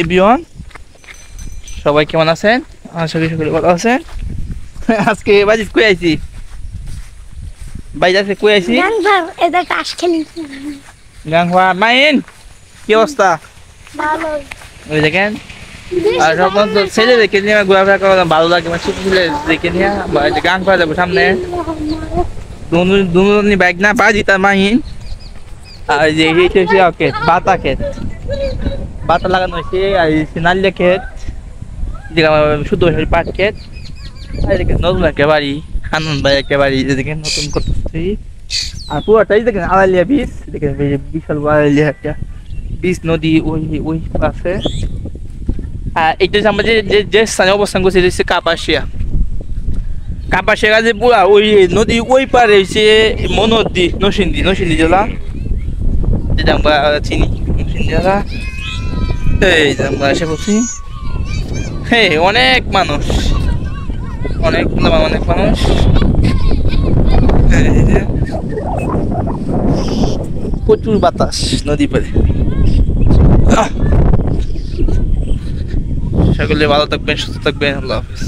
Everyone, সবাই কেমন আছেন? আশা করি সকলে ভালো আছেন। আজকে বাজিত কই আইছি, বাইরে আছে কই আইছি গাংফা মাইন। কি অবস্থা? ওই দেখেন, আর সব ছেলে দেখে নিয়ে ঘোরাফেরা করা ভালো লাগে, মানে ছোট ছেলে দেখে নিয়ে গাংফা যাবো সামনে। দুজনই বাইক না বাজিত আর মাইন। আর যে ওকে বাতা ক্ষেত, বাতা লাগানো হয়েছে। আর নালিয়া ক্ষেত, যেটা শুদ্ধ পাট ক্ষেত। আর এদিকে নতুন একটা বাড়ি, আনন্দ ভাই একটা বাড়ি যেদিকে নতুন করতেছি। আর পুরোটাই দেখেন আড়ালিয়া বীজ, দেখেন বিশাল আড়ালিয়া একটা বীজ নদী ওই ওই পাশে। আর এটা আমরা যে স্থানে অবস্থান করছি এটা হচ্ছে কাপাসিয়া। কাপাসিয়া কাজে পুরা ওই নদী ওই পারে হচ্ছে মনোদ্দি নরসিংদী জেলা, যেটা আমরা চিনি নরসিংদী জেলা। এই যে আমরা এসে পড়ছি। হ্যাঁ, অনেক মানুষ, অনেক মানুষ। প্রচুর বাতাস নদী পারে। সকলে ভালো থাকবেন, সুস্থ থাকবেন। আল্লাহ হাফেজ।